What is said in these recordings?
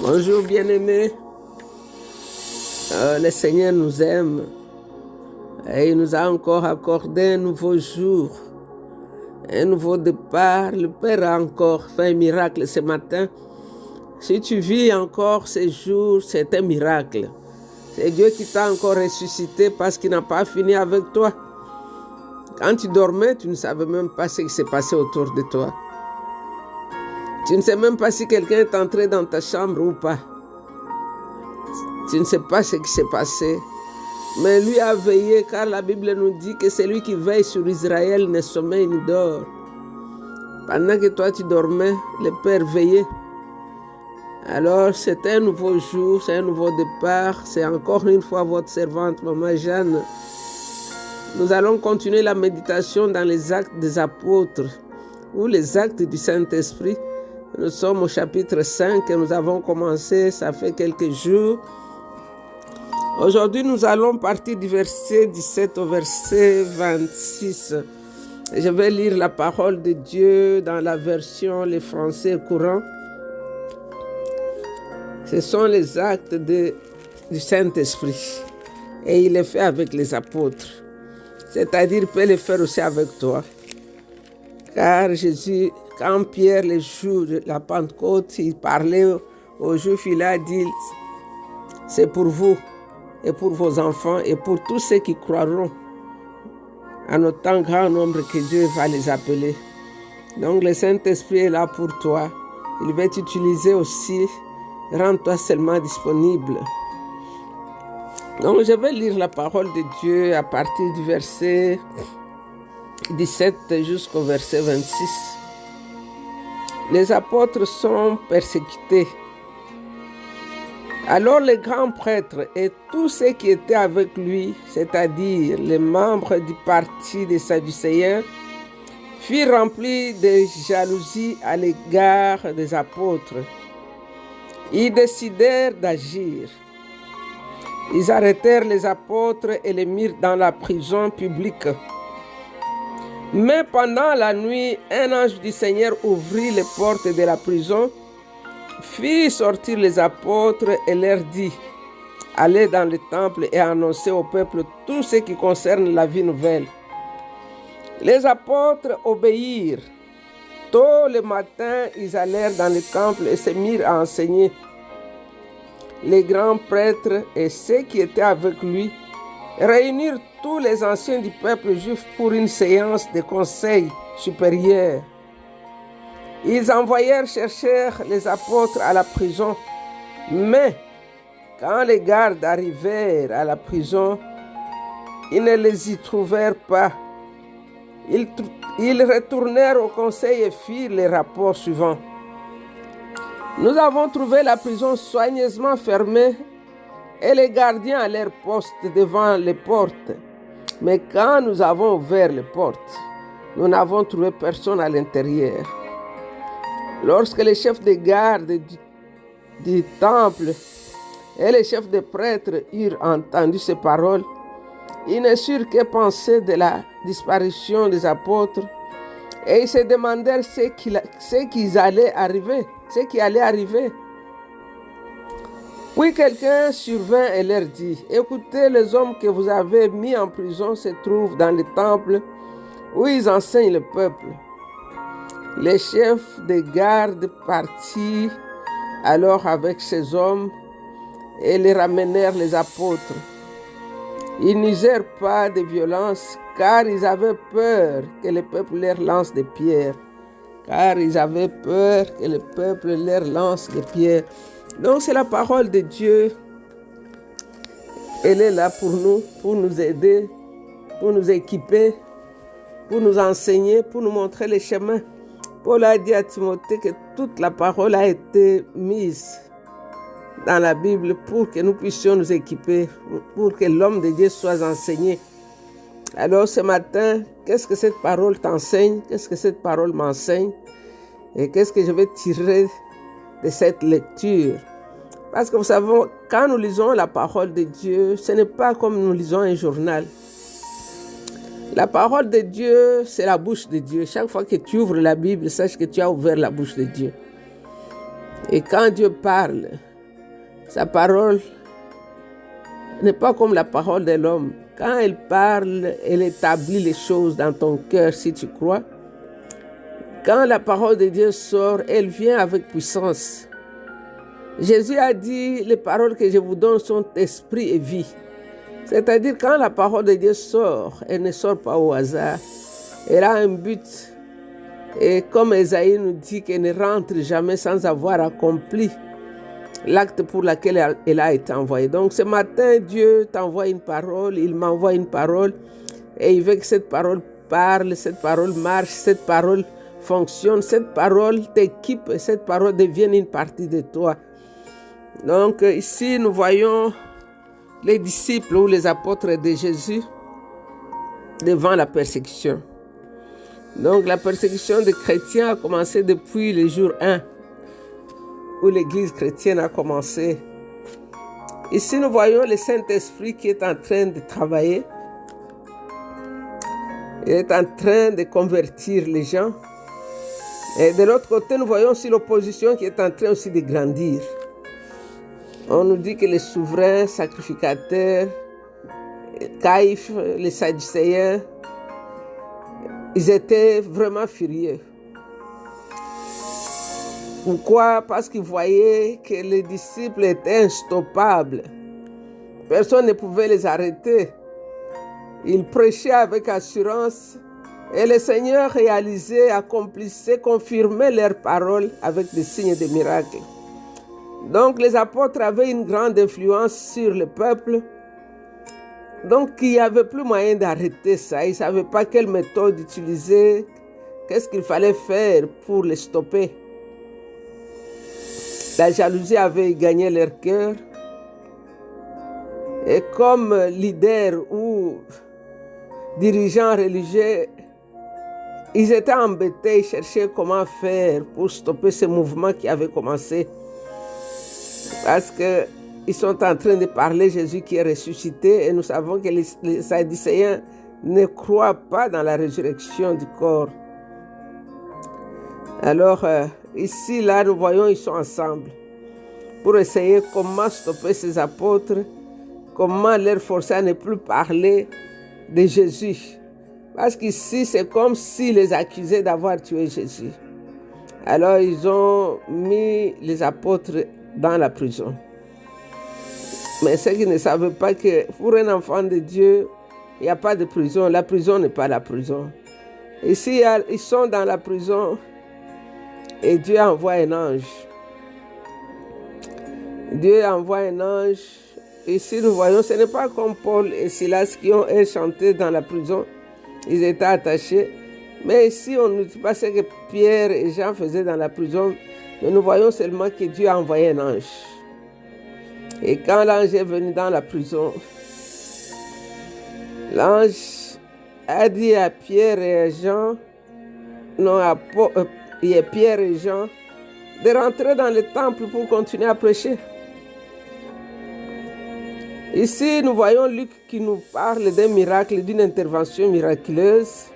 Bonjour bien-aimés, le Seigneur nous aime et il nous a encore accordé un nouveau jour, un nouveau départ. Le Père a encore fait un miracle ce matin. Si tu vis encore ces jours, c'est un miracle. C'est Dieu qui t'a encore ressuscité parce qu'il n'a pas fini avec toi. Quand tu dormais, tu ne savais même pas ce qui s'est passé autour de toi. Tu ne sais même pas si quelqu'un est entré dans ta chambre ou pas. Tu ne sais pas ce qui s'est passé. Mais lui a veillé, car la Bible nous dit que celui qui veille sur Israël ne sommeille ni dort. Pendant que toi tu dormais, le Père veillait. Alors c'est un nouveau jour, c'est un nouveau départ. C'est encore une fois votre servante, Maman Jeanne. Nous allons continuer la méditation dans les actes des apôtres ou les actes du Saint-Esprit. Nous sommes au chapitre 5 et nous avons commencé, ça fait quelques jours. Aujourd'hui, nous allons partir du verset 17 au verset 26. Je vais lire la parole de Dieu dans la version Les Français courants. Ce sont les actes du Saint-Esprit. Et il est fait avec les apôtres. C'est-à-dire, il peut le faire aussi avec toi. Car Jésus, quand Pierre, le jour de la Pentecôte, il parlait aux Juifs, il a dit, c'est pour vous et pour vos enfants et pour tous ceux qui croiront en autant grand nombre que Dieu va les appeler. Donc le Saint-Esprit est là pour toi. Il va t'utiliser aussi. Rends-toi seulement disponible. Donc je vais lire la parole de Dieu à partir du verset 17 jusqu'au verset 26. Les apôtres sont persécutés. Alors les grands prêtres et tous ceux qui étaient avec lui, c'est-à-dire les membres du parti des Sadducéens, furent remplis de jalousie à l'égard des apôtres. Ils décidèrent d'agir. Ils arrêtèrent les apôtres et les mirent dans la prison publique. Mais pendant la nuit, un ange du Seigneur ouvrit les portes de la prison, fit sortir les apôtres et leur dit, allez dans le temple et annoncez au peuple tout ce qui concerne la vie nouvelle. Les apôtres obéirent. Tôt le matin, ils allèrent dans le temple et se mirent à enseigner. Les grands prêtres et ceux qui étaient avec lui réunirent tous les anciens du peuple juif pour une séance de conseil supérieur. Ils envoyèrent chercher les apôtres à la prison, mais quand les gardes arrivèrent à la prison, ils ne les y trouvèrent pas. Ils retournèrent au conseil et firent les rapports suivants. Nous avons trouvé la prison soigneusement fermée et les gardiens à leur poste devant les portes. Mais quand nous avons ouvert les portes, nous n'avons trouvé personne à l'intérieur. Lorsque les chefs de garde du temple et les chefs des prêtres eurent entendu ces paroles, ils ne surent que penser de la disparition des apôtres et ils se demandèrent ce qui allait arriver. Puis quelqu'un survint et leur dit, écoutez, les hommes que vous avez mis en prison se trouvent dans le temple où ils enseignent le peuple. Les chefs de garde partirent alors avec ces hommes et les ramenèrent les apôtres. Ils n'usèrent pas de violence car ils avaient peur que le peuple leur lance des pierres. Donc c'est la parole de Dieu. Elle est là pour nous, pour nous aider, pour nous équiper, pour nous enseigner, pour nous montrer les chemins. Paul a dit à Timothée que toute la parole a été mise dans la Bible pour que nous puissions nous équiper, pour que l'homme de Dieu soit enseigné. Alors ce matin, qu'est-ce que cette parole t'enseigne? Qu'est-ce que cette parole m'enseigne? Et qu'est-ce que je vais tirer de cette lecture? Parce que vous savez, quand nous lisons la parole de Dieu, ce n'est pas comme nous lisons un journal. La parole de Dieu, c'est la bouche de Dieu. Chaque fois que tu ouvres la Bible, sache que tu as ouvert la bouche de Dieu. Et quand Dieu parle, Sa parole n'est pas comme la parole de l'homme. Quand elle parle, elle établit les choses dans ton cœur si tu crois. Quand la parole de Dieu sort, elle vient avec puissance. Jésus a dit, les paroles que je vous donne sont esprit et vie. C'est-à-dire quand la parole de Dieu sort, elle ne sort pas au hasard. Elle a un but. Et comme Ésaïe nous dit qu'elle ne rentre jamais sans avoir accompli l'acte pour lequel elle a été envoyée. Donc ce matin, Dieu t'envoie une parole, il m'envoie une parole et il veut que cette parole parle, cette parole marche, cette parole fonctionne, cette parole t'équipe et cette parole devienne une partie de toi. Donc ici, nous voyons les disciples ou les apôtres de Jésus devant la persécution. Donc la persécution des chrétiens a commencé depuis le jour 1 où l'église chrétienne a commencé. Ici, nous voyons le Saint-Esprit qui est en train de travailler. Il est en train de convertir les gens. Et de l'autre côté, nous voyons aussi l'opposition qui est en train aussi de grandir. On nous dit que les souverains sacrificateurs, Caïphe, les Sadducéens, ils étaient vraiment furieux. Pourquoi? Parce qu'ils voyaient que les disciples étaient instoppables. Personne ne pouvait les arrêter. Ils prêchaient avec assurance et le Seigneur réalisait, accomplissait, confirmait leurs paroles avec des signes et des miracles. Donc les apôtres avaient une grande influence sur le peuple. Donc il n'y avait plus moyen d'arrêter ça. Ils ne savaient pas quelle méthode utiliser, qu'est-ce qu'il fallait faire pour les stopper. La jalousie avait gagné leur cœur. Et comme leaders ou dirigeants religieux, ils étaient embêtés, ils cherchaient comment faire pour stopper ce mouvement qui avait commencé. Parce qu'ils sont en train de parler Jésus qui est ressuscité et nous savons que les Sadducéens ne croient pas dans la résurrection du corps. Alors, ici, là, nous voyons, ils sont ensemble pour essayer comment stopper ces apôtres, comment leur forcer à ne plus parler de Jésus. Parce qu'ici, c'est comme s'ils les accusaient d'avoir tué Jésus. Alors, ils ont mis les apôtres dans la prison. Mais ceux qui ne savaient pas que pour un enfant de Dieu, il n'y a pas de prison. La prison n'est pas la prison. Ici, ils sont dans la prison. Et Dieu envoie un ange. Dieu envoie un ange. Ici, nous voyons, ce n'est pas comme Paul et Silas qui ont chanté dans la prison. Ils étaient attachés. Mais ici, on ne dit pas ce que Pierre et Jean faisaient dans la prison. Mais nous voyons seulement que Dieu a envoyé un ange. Et quand l'ange est venu dans la prison, l'ange a dit à Pierre et à Jean, non, Pierre et Jean, de rentrer dans le temple pour continuer à prêcher. Ici, nous voyons Luc qui nous parle d'un miracle, d'une intervention miraculeuse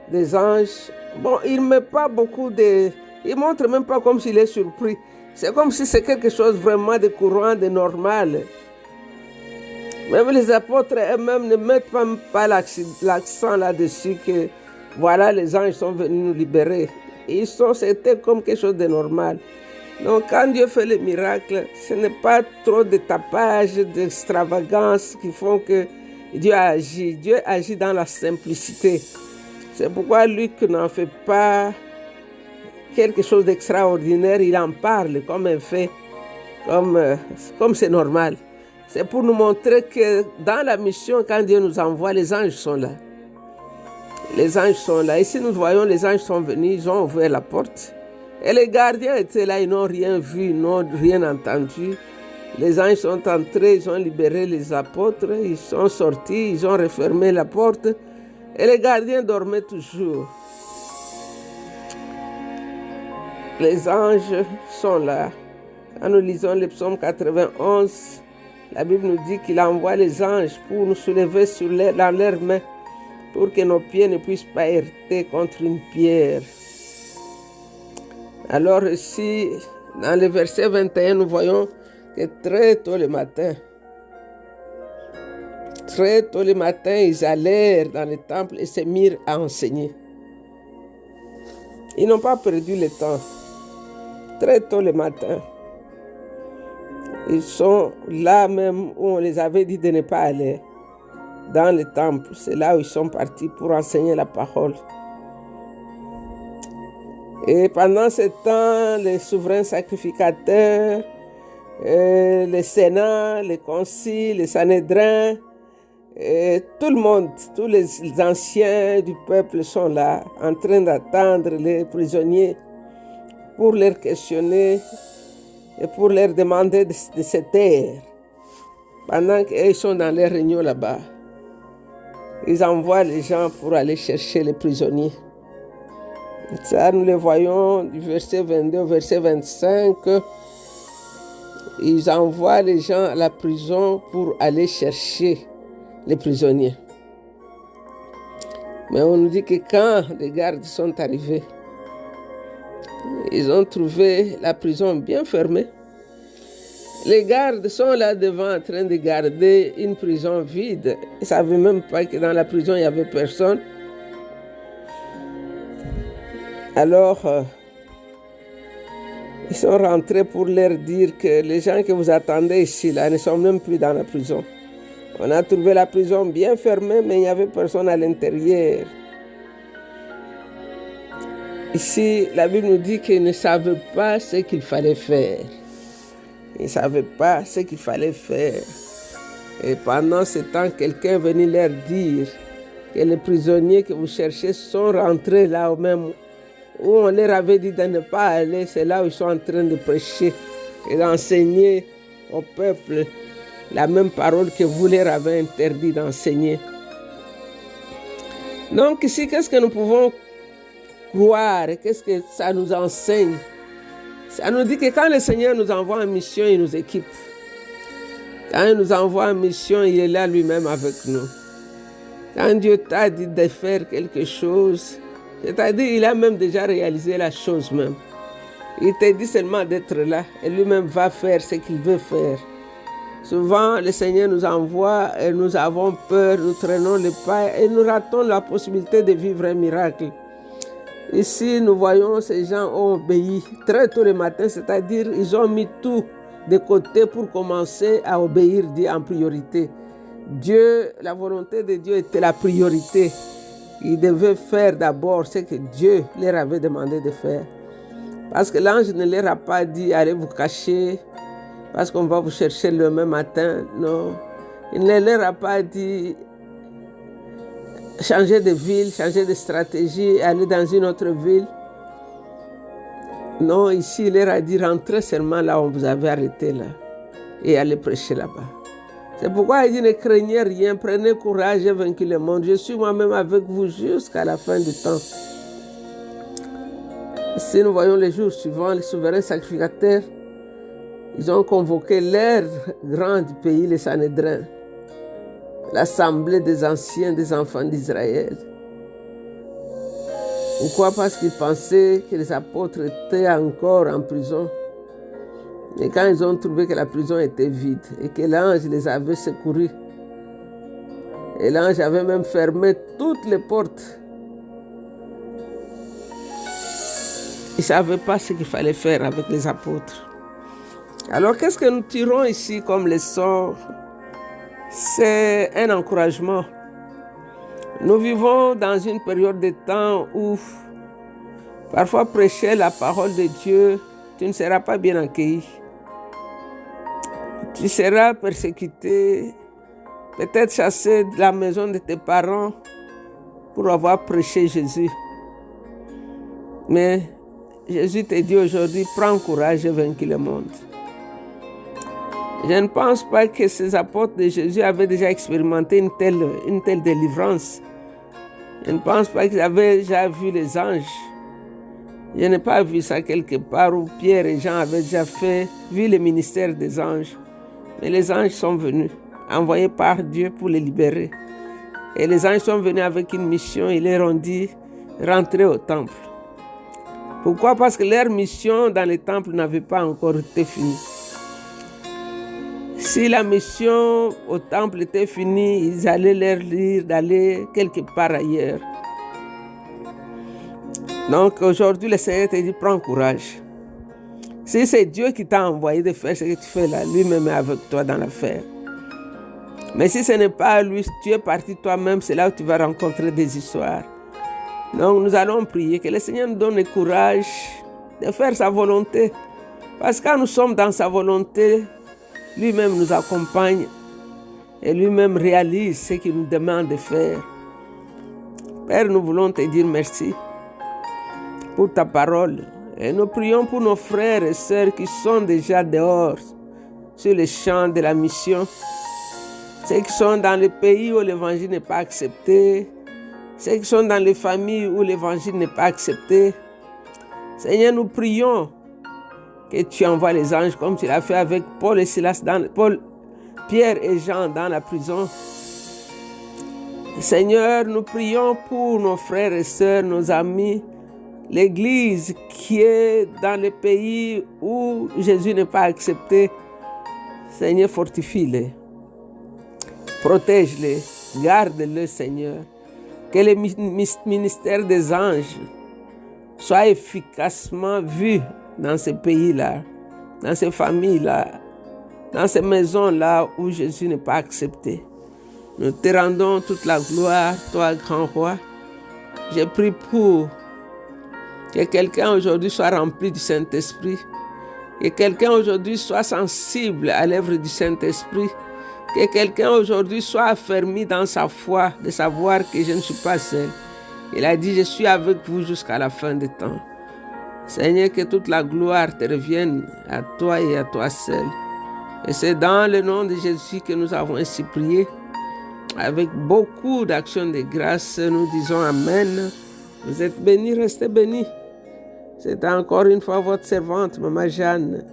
des anges. Bon, il ne met pas beaucoup de... Il ne montre même pas comme s'il est surpris. C'est comme si c'est quelque chose vraiment de courant, de normal. Même les apôtres eux-mêmes ne mettent pas l'accent là-dessus que voilà, les anges sont venus nous libérer. C'était comme quelque chose de normal. Donc quand Dieu fait les miracles, ce n'est pas trop de tapage, d'extravagance qui font que Dieu agit. Dieu agit dans la simplicité. C'est pourquoi Luc n'en fait pas quelque chose d'extraordinaire. Il en parle comme un fait, comme c'est normal. C'est pour nous montrer que dans la mission, quand Dieu nous envoie, les anges sont là. Les anges sont là. Ici, nous voyons, les anges sont venus, ils ont ouvert la porte. Et les gardiens étaient là, ils n'ont rien vu, ils n'ont rien entendu. Les anges sont entrés, ils ont libéré les apôtres, ils sont sortis, ils ont refermé la porte. Et les gardiens dormaient toujours. Les anges sont là. Quand nous lisons le psaume 91, la Bible nous dit qu'il envoie les anges pour nous soulever dans leurs mains, pour que nos pieds ne puissent pas heurter contre une pierre. Alors ici, dans le verset 21, nous voyons que très tôt le matin, ils allèrent dans le temple et se mirent à enseigner. Ils n'ont pas perdu le temps. Très tôt le matin, ils sont là même où on les avait dit de ne pas aller, dans le temple. C'est là où ils sont partis pour enseigner la parole. Et pendant ce temps, les souverains sacrificateurs, le Sénat, les conciles, les Sanhédrins, tout le monde, tous les anciens du peuple sont là, en train d'attendre les prisonniers pour leur questionner et pour leur demander de se taire. Pendant qu'ils sont dans les réunions là-bas, ils envoient les gens pour aller chercher les prisonniers. Ça, nous le voyons du verset 22 au verset 25. Ils envoient les gens à la prison pour aller chercher les prisonniers. Mais on nous dit que quand les gardes sont arrivés, ils ont trouvé la prison bien fermée. Les gardes sont là devant en train de garder une prison vide. Ils ne savaient même pas que dans la prison, il n'y avait personne. Alors, ils sont rentrés pour leur dire que les gens que vous attendez ici, là, ne sont même plus dans la prison. On a trouvé la prison bien fermée, mais il n'y avait personne à l'intérieur. Ici, la Bible nous dit qu'ils ne savaient pas ce qu'il fallait faire. Ils ne savaient pas ce qu'il fallait faire. Et pendant ce temps, quelqu'un venait leur dire que les prisonniers que vous cherchez sont rentrés là au même où on leur avait dit de ne pas aller. C'est là où ils sont en train de prêcher et d'enseigner au peuple la même parole que vous leur avez interdit d'enseigner. Donc ici, qu'est-ce que nous pouvons croire? Qu'est-ce que ça nous enseigne? Ça nous dit que quand le Seigneur nous envoie en mission, il nous équipe. Quand il nous envoie en mission, il est là lui-même avec nous. Quand Dieu t'a dit de faire quelque chose, c'est-à-dire il a même déjà réalisé la chose même. Il t'a dit seulement d'être là et lui-même va faire ce qu'il veut faire. Souvent, le Seigneur nous envoie et nous avons peur, nous traînons le pas et nous ratons la possibilité de vivre un miracle. Ici, nous voyons ces gens ont obéi très tôt le matin, c'est-à-dire ils ont mis tout de côté pour commencer à obéir Dieu en priorité. Dieu, la volonté de Dieu était la priorité. Ils devaient faire d'abord ce que Dieu leur avait demandé de faire. Parce que l'ange ne leur a pas dit allez vous cacher parce qu'on va vous chercher le même matin. Non, il ne leur a pas dit changer de ville, changer de stratégie, aller dans une autre ville. Non, ici, il leur a dit rentrez seulement là où vous avez arrêté là et allez prêcher là-bas. C'est pourquoi il dit ne craignez rien, prenez courage et vainquez le monde. Je suis moi-même avec vous jusqu'à la fin du temps. Ici, nous voyons les jours suivants, les souverains sacrificateurs, ils ont convoqué l'air grand du pays, les Sanhédrins, l'assemblée des anciens des enfants d'Israël. Pourquoi? Parce qu'ils pensaient que les apôtres étaient encore en prison. Et quand ils ont trouvé que la prison était vide et que l'ange les avait secourus, et l'ange avait même fermé toutes les portes, ils ne savaient pas ce qu'il fallait faire avec les apôtres. Alors qu'est-ce que nous tirons ici comme leçon? C'est un encouragement. Nous vivons dans une période de temps où parfois prêcher la parole de Dieu, tu ne seras pas bien accueilli. Tu seras persécuté, peut-être chassé de la maison de tes parents pour avoir prêché Jésus. Mais Jésus te dit aujourd'hui, prends courage et vainquez le monde. Je ne pense pas que ces apôtres de Jésus avaient déjà expérimenté une telle délivrance. Je ne pense pas qu'ils avaient déjà vu les anges. Je n'ai pas vu ça quelque part où Pierre et Jean avaient déjà vu le ministère des anges. Mais les anges sont venus, envoyés par Dieu pour les libérer. Et les anges sont venus avec une mission, ils leur ont dit, rentrez au temple. Pourquoi? Parce que leur mission dans le temple n'avait pas encore été finie. Si la mission au temple était finie, ils allaient leur dire d'aller quelque part ailleurs. Donc aujourd'hui, le Seigneur te dit, prends courage. Si c'est Dieu qui t'a envoyé de faire ce que tu fais là, lui-même est avec toi dans l'affaire. Mais si ce n'est pas lui, tu es parti toi-même, c'est là où tu vas rencontrer des histoires. Donc nous allons prier que le Seigneur nous donne le courage de faire sa volonté. Parce que quand nous sommes dans sa volonté, lui-même nous accompagne et lui-même réalise ce qu'il nous demande de faire. Père, nous voulons te dire merci pour ta parole. Et nous prions pour nos frères et sœurs qui sont déjà dehors sur les champs de la mission. Ceux qui sont dans les pays où l'évangile n'est pas accepté. Ceux qui sont dans les familles où l'évangile n'est pas accepté. Seigneur, nous prions que tu envoies les anges comme tu l'as fait avec Paul et Silas, Pierre et Jean dans la prison. Seigneur, nous prions pour nos frères et sœurs, nos amis, l'Église qui est dans les pays où Jésus n'est pas accepté. Seigneur, fortifie-les, protège-les, garde-les, Seigneur. Que le ministère des anges soit efficacement vu dans ces pays-là, dans ces familles-là, dans ces maisons-là où Jésus n'est pas accepté. Nous te rendons toute la gloire, toi, grand roi. Je prie pour que quelqu'un aujourd'hui soit rempli du Saint-Esprit, que quelqu'un aujourd'hui soit sensible à l'œuvre du Saint-Esprit, que quelqu'un aujourd'hui soit affermi dans sa foi, de savoir que je ne suis pas seul. Il a dit, je suis avec vous jusqu'à la fin des temps. Seigneur, que toute la gloire te revienne à toi et à toi seul. Et c'est dans le nom de Jésus que nous avons ainsi prié. Avec beaucoup d'actions de grâce, nous disons Amen. Vous êtes bénis, restez bénis. C'est encore une fois votre servante, Maman Jeanne.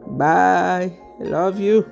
Bye. I love you.